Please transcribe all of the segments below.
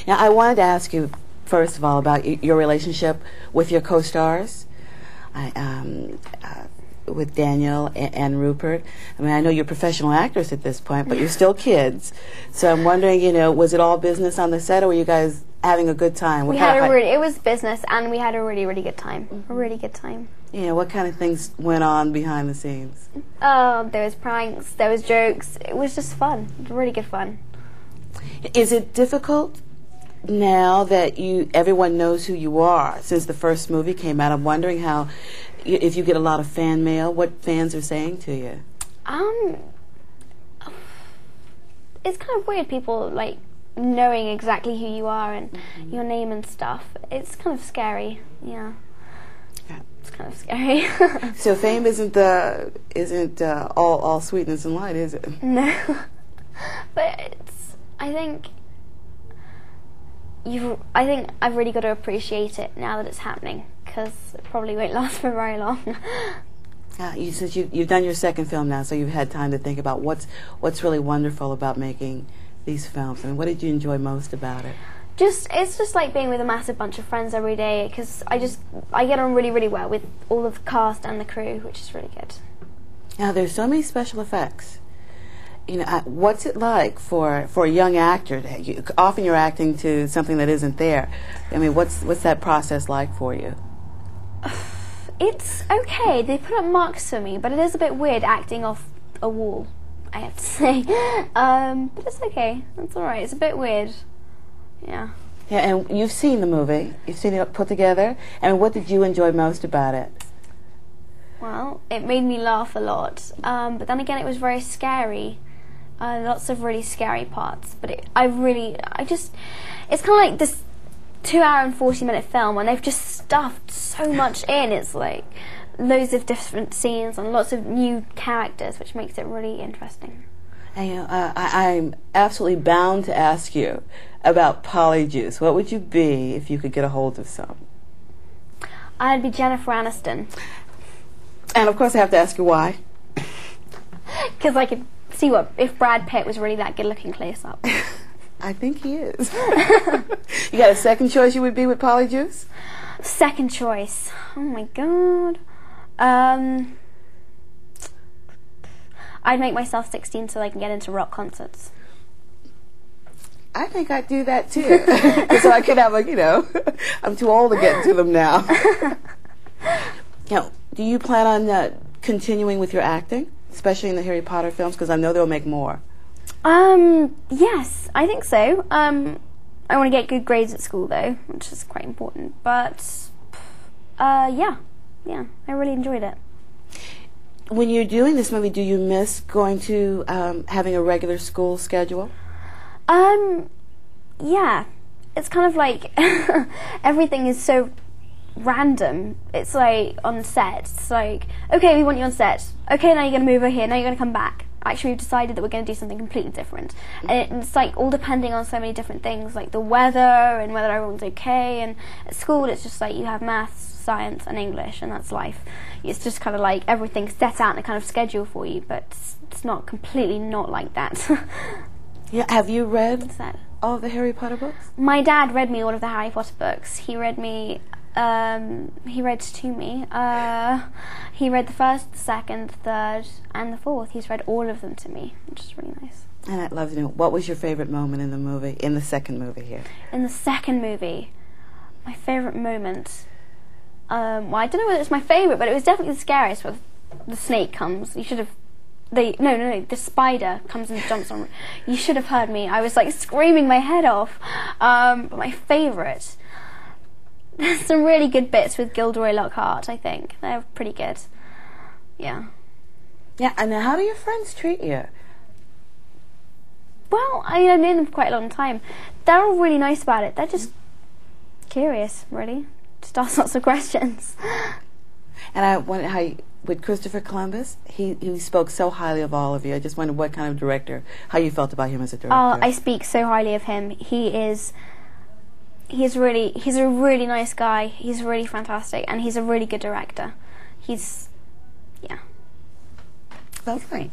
Now, I wanted to ask you, first of all, about your relationship with your co-stars, with Daniel and Rupert. I mean, I know you're professional actors at this point, but you're still kids. So I'm wondering, was it all business on the set, or were you guys having a good time? It was business, and we had a really, really good time. A really good time. What kind of things went on behind the scenes? There was pranks, there was jokes. It was just fun. It was really good fun. Is it difficult now that everyone knows who you are since the first movie came out? I'm wondering if you get a lot of fan mail, what fans are saying to you? It's kind of weird, people knowing exactly who you are and your name and stuff. It's kind of scary. Yeah. It's kind of scary. So fame isn't all sweetness and light, is it? No. But I think I've really got to appreciate it now that it's happening, because it probably won't last for very long. Since you've done your second film now, so you've had time to think about what's really wonderful about making these films. I mean, what did you enjoy most about it? It's just like being with a massive bunch of friends every day, because I get on really, really well with all of the cast and the crew, which is really good. Now, there's so many special effects. What's it like for a young actor? Often you're acting to something that isn't there. I mean, what's that process like for you? It's okay. They put up marks for me, but it is a bit weird acting off a wall, I have to say. But it's okay. It's all right. It's a bit weird. Yeah. Yeah, and you've seen the movie. You've seen it put together. And what did you enjoy most about it? Well, it made me laugh a lot. But then again, it was very scary. Lots of really scary parts. But it's kind of like this 2-hour and 40-minute film, and they've just stuffed so much in. It's like loads of different scenes and lots of new characters, which makes it really interesting. And, I'm absolutely bound to ask you about Polyjuice. What would you be if you could get a hold of some? I'd be Jennifer Aniston. And of course I have to ask you why. Because I could see if Brad Pitt was really that good looking close up. I think he is. You got a second choice you would be with Polyjuice? Second choice. Oh my god. I'd make myself 16 so I can get into rock concerts. I think I'd do that too. So I could have I'm too old to get into them now. Do you plan on continuing with your acting, especially in the Harry Potter films? Because I know they'll make more. Yes, I think so. I want to get good grades at school though, which is quite important. But yeah, I really enjoyed it. When you're doing this movie, do you miss going to having a regular school schedule? Yeah. It's kind of like everything is so random. It's like on set. It's like, okay, we want you on set. Okay, now you're going to move over here. Now you're going to come back. Actually, we've decided that we're going to do something completely different. And it's like all depending on so many different things, like the weather and whether everyone's okay. And at school, it's just like you have maths, science, and English, and that's life. It's just kind of like everything's set out in a kind of schedule for you, but it's not completely not like that. Yeah, have you read all of the Harry Potter books? My dad read me all of the Harry Potter books. He read to me. He read the first, the second, the third, and the fourth. He's read all of them to me, which is really nice. And I'd love to know, what was your favorite moment in the movie, in the second movie here? In the second movie, my favorite moment. Well, I don't know whether it's my favorite, but it was definitely the scariest. Where the snake comes. You should have. No. The spider comes and jumps on. You should have heard me. I was like screaming my head off. But my favorite. There's some really good bits with Gilderoy Lockhart, I think. They're pretty good. Yeah. Yeah, and how do your friends treat you? Well, I've known them for quite a long time. They're all really nice about it. They're just curious, really. Just ask lots of questions. And I wonder how, with Christopher Columbus, he spoke so highly of all of you. I just wondered what kind of director, how you felt about him as a director. I speak so highly of him. He's a really nice guy. He's really fantastic, and he's a really good director. Yeah. That's great.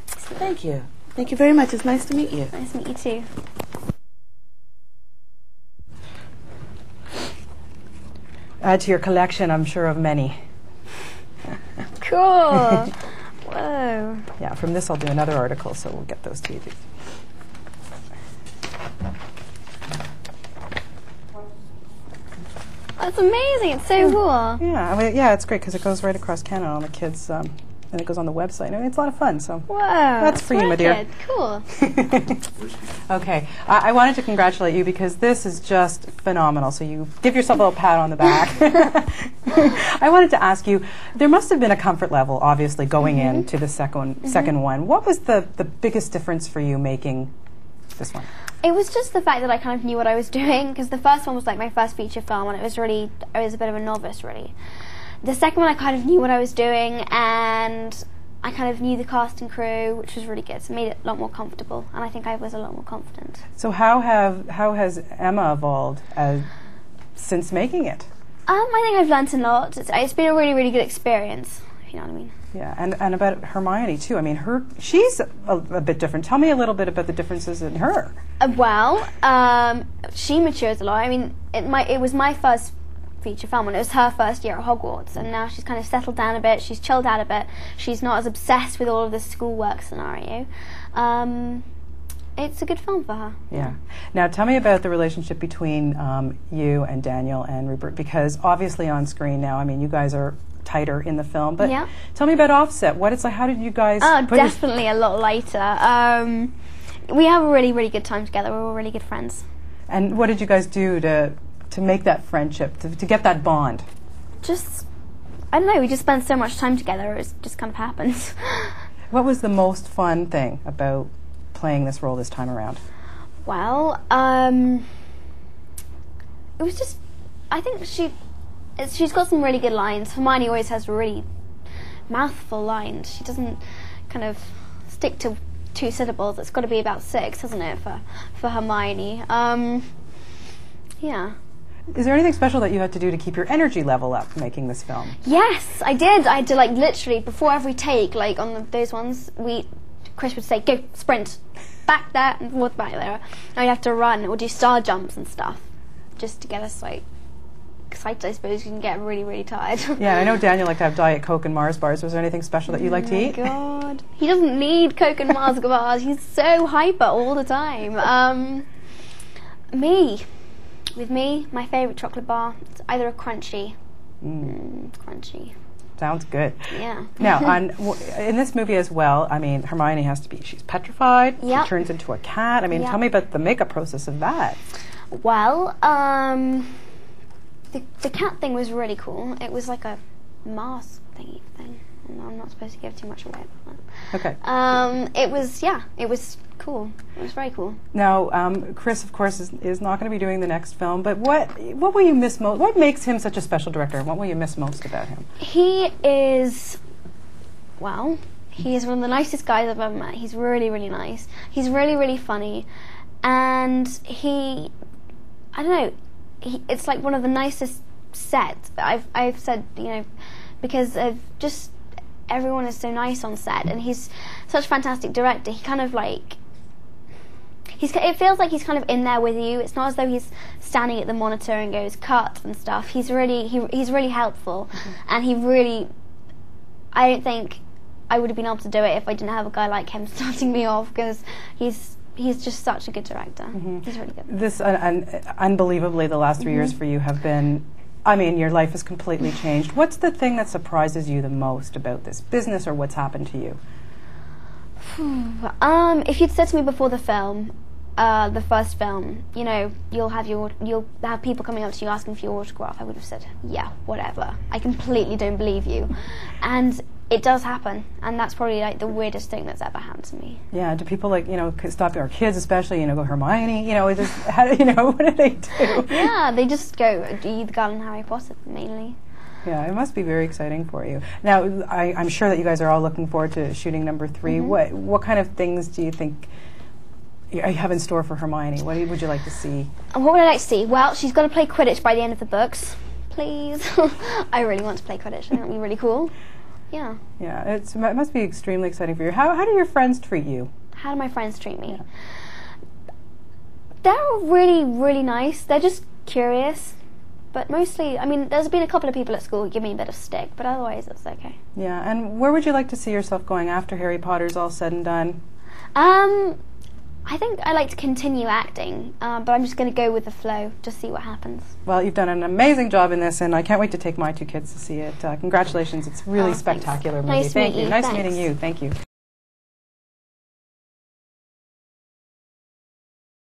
Thank you. Thank you very much. It's nice to meet you. Nice to meet you too. add to your collection, I'm sure, of many. Cool. Whoa. Yeah, from this I'll do another article, so we'll get those to you. That's amazing. It's so cool. Yeah, I mean, yeah, it's great because it goes right across Canada on the kids, and it goes on the website. I mean, it's a lot of fun. So Whoa. that's for you, my dear. Cool. Okay, I wanted to congratulate you because this is just phenomenal. So you give yourself a little pat on the back. I wanted to ask you, there must have been a comfort level, obviously, going into the second one. What was the biggest difference for you making this one? It was just the fact that I kind of knew what I was doing, because the first one was like my first feature film, and I was a bit of a novice, really. The second one, I kind of knew what I was doing, and I kind of knew the cast and crew, which was really good. So it made it a lot more comfortable, and I think I was a lot more confident. So how has Emma evolved since making it? I think I've learnt a lot. It's been a really, really good experience, if you know what I mean. Yeah, and about Hermione too. I mean, she's a bit different. Tell me a little bit about the differences in her. She matures a lot. I mean, it was my first feature film, and it was her first year at Hogwarts, and now she's kind of settled down a bit. She's chilled out a bit. She's not as obsessed with all of the schoolwork scenario. It's a good film for her. Yeah. Now, tell me about the relationship between you and Daniel and Rupert, because obviously on screen now, I mean, you guys are tighter in the film, but tell me about offset. What it's like, how did you guys definitely a lot lighter. We have a really, really good time together. We're all really good friends. And what did you guys do to make that friendship, to get that bond? Just, I don't know, we just spend so much time together, it just kind of happens. What was the most fun thing about playing this role this time around? Well, it was just, I think she's got some really good lines. Hermione always has really mouthful lines. She doesn't kind of stick to 2 syllables. It's got to be about 6, hasn't it, for Hermione? Yeah. Is there anything special that you had to do to keep your energy level up making this film? Yes, I did. I had to, like, literally, before every take, like, on those ones, Chris would say, go, sprint, back there, and forth back there. And we'd have to run or do star jumps and stuff, just to get us, like, excited. I suppose you can get really, really tired. Yeah, I know Daniel liked to have Diet Coke and Mars bars. Was there anything special that you like to eat? Oh, my God. He doesn't need Coke and Mars bars. He's so hyper all the time. With me, my favourite chocolate bar, it's either a crunchy. Crunchy. Sounds good. Yeah. Now, in this movie as well, I mean, Hermione she's petrified. Yep. She turns into a cat. I mean, Yep. Tell me about the makeup process of that. Well, the cat thing was really cool. It was like a mask thing. I'm not supposed to give too much away. Okay. It was cool. It was very cool. Now, Chris, of course, is not going to be doing the next film, but what will you miss most? What makes him such a special director? What will you miss most about him? He is one of the nicest guys I've ever met. He's really, really nice. He's really, really funny. And I don't know, it's like one of the nicest sets. I've said, because of just everyone is so nice on set, and he's such a fantastic director. He kind of like, it feels like he's kind of in there with you. It's not as though he's standing at the monitor and goes cut and stuff. He's really helpful, and I don't think I would have been able to do it if I didn't have a guy like him starting me off, because he's just such a good director. He's really good. This unbelievably, the last 3 years for you have been, I mean, your life has completely changed. What's the thing that surprises you the most about this business, or what's happened to you? If you'd said to me before the film, the first film, you'll have people coming up to you asking for your autograph, I would have said, yeah, whatever. I completely don't believe you. And it does happen, and that's probably like the weirdest thing that's ever happened to me. Yeah, do people stop our kids, especially, go Hermione, what do they do? Yeah, they just go, are you the girl in Harry Potter, mainly? Yeah, it must be very exciting for you. Now, I'm sure that you guys are all looking forward to shooting number 3. What kind of things do you think you have in store for Hermione? What would you like to see? And what would I like to see? Well, she's got to play Quidditch by the end of the books. Please. I really want to play Quidditch. I think that would be really cool. Yeah. Yeah, it must be extremely exciting for you. How do your friends treat you? How do my friends treat me? Yeah. They're really, really nice. They're just curious. But mostly, I mean, there's been a couple of people at school who give me a bit of stick, but otherwise it's okay. Yeah, and where would you like to see yourself going after Harry Potter's all said and done? I think I like to continue acting, but I'm just going to go with the flow, just see what happens. Well, you've done an amazing job in this, and I can't wait to take my 2 kids to see it. Congratulations. It's really Thanks. spectacular movie. Nice to Thank meet you. you. Nice Thanks. meeting you. Thank you.